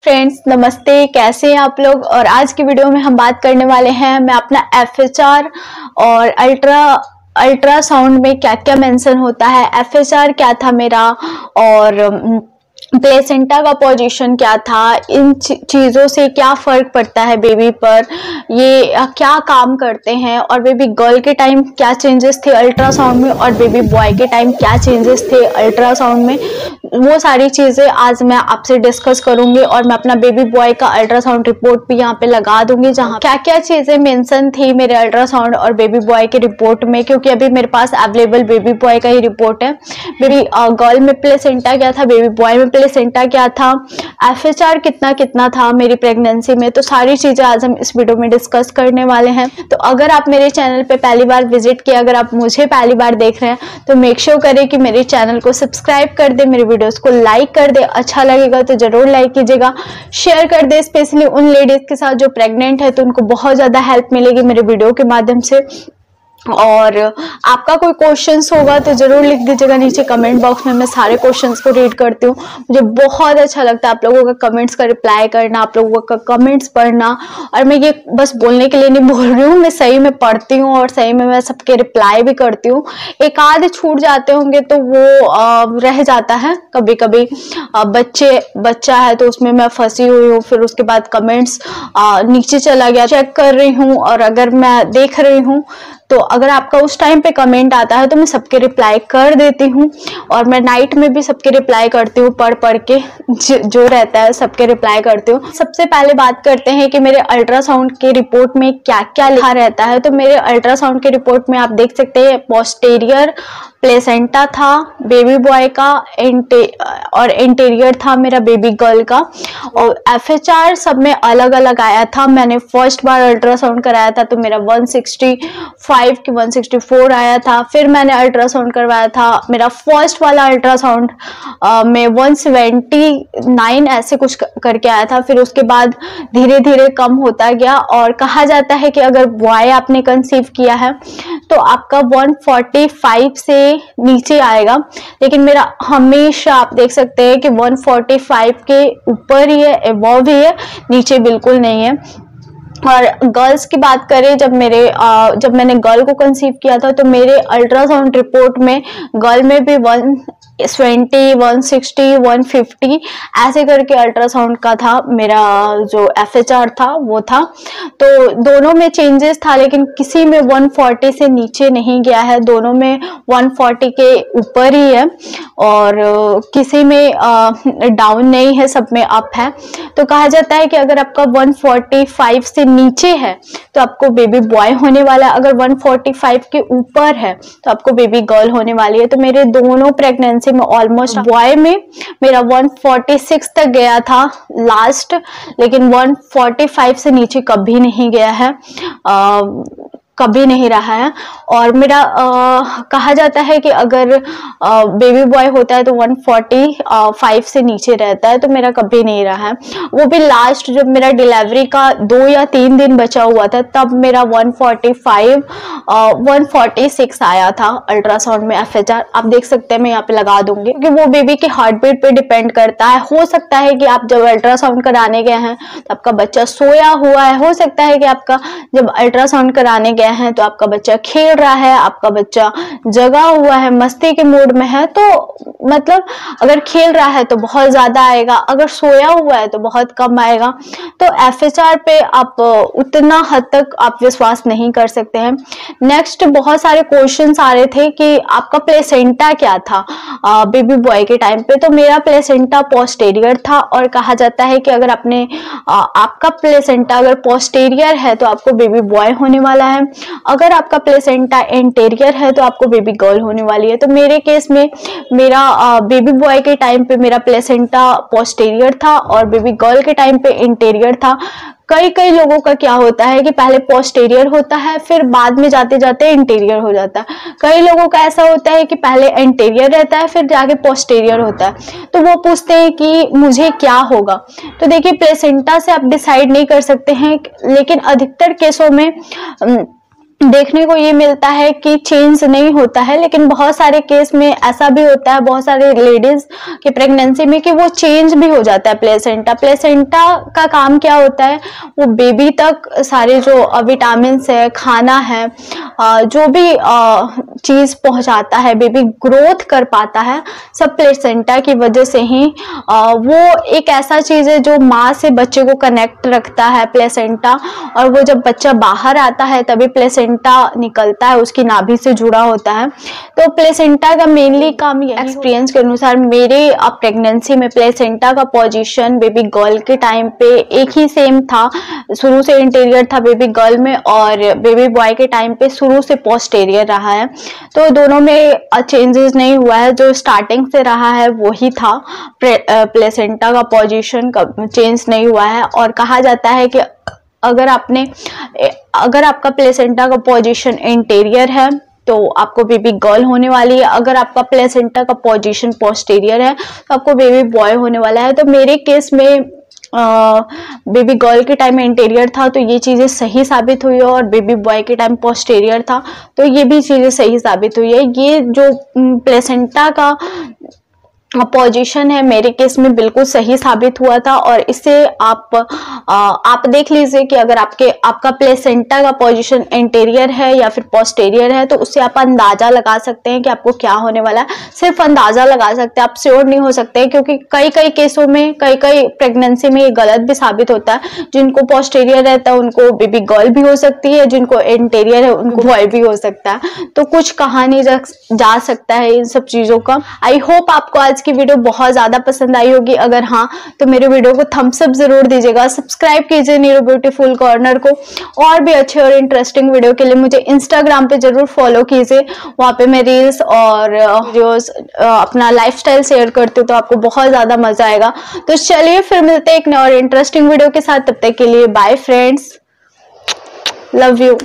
Friends नमस्ते, कैसे हैं आप लोग। और आज की वीडियो में हम बात करने वाले हैं मैं अपना FHR और अल्ट्रासाउंड में क्या क्या मेंशन होता है, FHR क्या था मेरा और प्लेसेंटा का पोजीशन क्या था, इन चीज़ों से क्या फ़र्क पड़ता है बेबी पर, ये क्या काम करते हैं और बेबी गर्ल के टाइम क्या चेंजेस थे अल्ट्रासाउंड में और बेबी बॉय के टाइम क्या चेंजेस थे अल्ट्रासाउंड में, वो सारी चीज़ें आज मैं आपसे डिस्कस करूंगी। और मैं अपना बेबी बॉय का अल्ट्रासाउंड रिपोर्ट भी यहाँ पे लगा दूंगी जहाँ क्या क्या चीज़ें मेंशन थी मेरे अल्ट्रासाउंड और बेबी बॉय के रिपोर्ट में, क्योंकि अभी मेरे पास अवेलेबल बेबी बॉय का ही रिपोर्ट है। बेबी गर्ल में प्लेसेंटा क्या था, बेबी बॉय में प्लेसेंटा क्या था, FHR कितना कितना था मेरी प्रेगनेंसी में, तो सारी चीजें आज हम इस वीडियो में डिस्कस करने वाले हैं। तो अगर आप मेरे चैनल पे पहली बार विजिट किया, अगर आप मुझे पहली बार देख रहे हैं तो मेक श्योर करें कि मेरे चैनल को सब्सक्राइब कर दे, मेरे वीडियोस को लाइक कर दे, अच्छा लगेगा तो जरूर लाइक कीजिएगा, शेयर कर दे, स्पेशली उन लेडीज के साथ जो प्रेग्नेंट है तो उनको बहुत ज्यादा हेल्प मिलेगी मेरे वीडियो के माध्यम से। और आपका कोई क्वेश्चंस होगा तो जरूर लिख दीजिएगा नीचे कमेंट बॉक्स में, मैं सारे क्वेश्चंस को रीड करती हूँ। मुझे बहुत अच्छा लगता है आप लोगों का कमेंट्स का रिप्लाई करना, आप लोगों का कमेंट्स पढ़ना। और मैं ये बस बोलने के लिए नहीं बोल रही हूँ, मैं सही में पढ़ती हूँ और सही में मैं सबके रिप्लाई भी करती हूँ। एक आध छूट जाते होंगे तो वो रह जाता है कभी कभी, बच्चा है तो उसमें मैं फंसी हुई हूँ, फिर उसके बाद कमेंट्स नीचे चला गया, चेक कर रही हूँ और अगर मैं देख रही हूँ तो अगर आपका उस टाइम पे कमेंट आता है तो मैं सबके रिप्लाई कर देती हूँ। और मैं नाइट में भी सबके रिप्लाई करती हूँ, पढ़ के जो रहता है सबके रिप्लाई करती हूँ। सबसे पहले बात करते हैं कि मेरे अल्ट्रासाउंड के रिपोर्ट में क्या क्या लिखा रहता है। तो मेरे अल्ट्रासाउंड के रिपोर्ट में आप देख सकते हैं पोस्टीरियर प्लेसेंटा था बेबी बॉय का, और इंटीरियर था मेरा बेबी गर्ल का, और FHR सब में अलग अलग आया था। मैंने फर्स्ट बार अल्ट्रासाउंड कराया था तो मेरा 165 की 164 आया था। फिर मैंने अल्ट्रासाउंड करवाया था, मेरा फर्स्ट वाला अल्ट्रासाउंड में 179 ऐसे कुछ करके आया था। फिर उसके बाद धीरे धीरे कम होता गया और कहा जाता है कि अगर बॉय आपने कंसीव किया है तो आपका 145 से नीचे आएगा, लेकिन मेरा हमेशा आप देख सकते हैं कि 145 के ऊपर ही है, अबव ही है, नीचे बिल्कुल नहीं है। और गर्ल्स की बात करें, जब मैंने गर्ल को कंसीव किया था तो मेरे अल्ट्रासाउंड रिपोर्ट में गर्ल में भी 120, 160, 150 ऐसे करके अल्ट्रासाउंड का था मेरा जो FHR था वो था। तो दोनों में चेंजेस था, लेकिन किसी में 140 से नीचे नहीं गया है, दोनों में 140 के ऊपर ही है और किसी में डाउन नहीं है, सब में अप है। तो कहा जाता है कि अगर आपका 145 से नीचे है तो आपको बेबी बॉय होने वाला है, अगर 145 के ऊपर है तो आपको बेबी गर्ल होने वाली है। तो मेरे दोनों प्रेगनेंसी में ऑलमोस्ट बॉय में मेरा 146 तक गया था लास्ट, लेकिन 145 से नीचे कभी नहीं गया है, कभी नहीं रहा है। और मेरा कहा जाता है कि अगर बेबी बॉय होता है तो 145 से नीचे रहता है, तो मेरा कभी नहीं रहा है। वो भी लास्ट जब मेरा डिलीवरी का 2 या 3 दिन बचा हुआ था तब मेरा 145 146 आया था अल्ट्रासाउंड में FHR। आप देख सकते हैं, मैं यहाँ पे लगा दूंगी क्योंकि वो बेबी के हार्ट बीट पे डिपेंड करता है। हो सकता है कि आप जब अल्ट्रासाउंड कराने गए हैं तो आपका बच्चा सोया हुआ है, हो सकता है कि आपका जब अल्ट्रासाउंड कराने गए हैं तो आपका बच्चा खेल रहा है, आपका बच्चा जगा हुआ है, मस्ती के मूड में है। तो मतलब अगर खेल रहा है तो बहुत ज्यादा आएगा, अगर सोया हुआ है तो बहुत कम आएगा। तो FHR पे आप उतना हद तक आप विश्वास नहीं कर सकते हैं। नेक्स्ट बहुत सारे क्वेश्चंस आ रहे थे कि आपका प्लेसेंटा क्या था बेबी बॉय के टाइम पे। तो मेरा प्लेसेंटा पोस्टीरियर था और कहा जाता है कि अगर आपका प्लेसेंटा अगर पोस्टीरियर है तो आपको बेबी बॉय होने वाला है, अगर आपका प्लेसेंटा इंटीरियर है तो आपको बेबी गर्ल होने वाली है। तो मेरे केस में मेरा बेबी बॉय के टाइम पे मेरा प्लेसेंटा पोस्टीरियर था और बेबी गर्ल के टाइम पे इंटीरियर था। कई लोगों का क्या होता है कि पहले पोस्टीरियर होता है फिर बाद में जाते जाते इंटीरियर हो जाता है। कई लोगों का ऐसा होता है कि पहले इंटीरियर रहता है फिर जाके पोस्टीरियर होता है। तो वो पूछते हैं कि मुझे क्या होगा। तो देखिए, प्लेसेंटा से आप डिसाइड नहीं कर सकते हैं, लेकिन अधिकतर केसों में देखने को ये मिलता है कि चेंज नहीं होता है, लेकिन बहुत सारे केस में ऐसा भी होता है, बहुत सारे लेडीज की प्रेगनेंसी में, कि वो चेंज भी हो जाता है प्लेसेंटा। प्लेसेंटा का काम क्या होता है, वो बेबी तक सारे जो विटामिन है, खाना है, जो भी चीज पहुंचाता है, बेबी ग्रोथ कर पाता है, सब प्लेसेंटा की वजह से ही। वो एक ऐसा चीज है जो माँ से बच्चे को कनेक्ट रखता है, प्लेसेंटा। और वो जब बच्चा बाहर आता है तभी प्लेसेंटा निकलता है, उसकी नाभि से जुड़ा होता है। तो प्लेसेंटा का मेनली काम ये, एक्सपीरियंस के अनुसार मेरे प्रेगनेंसी में प्लेसेंटा का पोजीशन बेबी गर्ल के टाइम पे एक ही सेम था। शुरू से इंटीरियर था बेबी गर्ल में, और बेबी बॉय के टाइम पे शुरू से पोस्टीरियर रहा है। तो दोनों में चेंजेस नहीं हुआ है, जो स्टार्टिंग से रहा है वही था। प्लेसेंटा का पोजीशन चेंज नहीं हुआ है। और कहा जाता है कि अगर आपका प्लेसेंटा का पोजीशन इंटीरियर है तो आपको बेबी गर्ल होने वाली है, अगर आपका प्लेसेंटा का पोजीशन पोस्टीरियर है तो आपको बेबी बॉय होने वाला है। तो मेरे केस में बेबी गर्ल के टाइम में इंटीरियर था तो ये चीजें सही साबित हुई है, और बेबी बॉय के टाइम पोस्टीरियर था तो ये भी चीजें सही साबित हुई है। ये जो प्लेसेंटा का पोजीशन है मेरे केस में बिल्कुल सही साबित हुआ था। और इससे आप देख लीजिए कि अगर आपका प्लेसेंटा का पोजीशन इंटीरियर है या फिर पोस्टीरियर है, तो उससे आप अंदाजा लगा सकते हैं कि आपको क्या होने वाला है। सिर्फ अंदाजा लगा सकते हैं, आप श्योर नहीं हो सकते, क्योंकि कई केसों में, कई प्रेगनेंसी में ये गलत भी साबित होता है। जिनको पोस्टीरियर रहता है उनको बेबी गर्ल भी हो सकती है, जिनको इंटीरियर है उनको बॉय भी हो सकता है। तो कुछ कहा नहीं जा सकता है इन सब चीजों का। आई होप आपको आज की वीडियो बहुत ज्यादा पसंद आई होगी। अगर हाँ तो मेरे वीडियो को थम्स अप जरूर दीजिएगा, सब्सक्राइब कीजिए नीरू ब्यूटीफुल कॉर्नर को। और भी अच्छे और इंटरेस्टिंग वीडियो के लिए मुझे इंस्टाग्राम पे जरूर फॉलो कीजिए, वहां पे मैं रील्स और वीडियोस अपना लाइफस्टाइल शेयर करती हूँ, तो आपको बहुत ज्यादा मजा आएगा। तो चलिए फिर मिलते हैं एक नए और इंटरेस्टिंग वीडियो के साथ, तब तक के लिए बाय फ्रेंड्स, लव यू।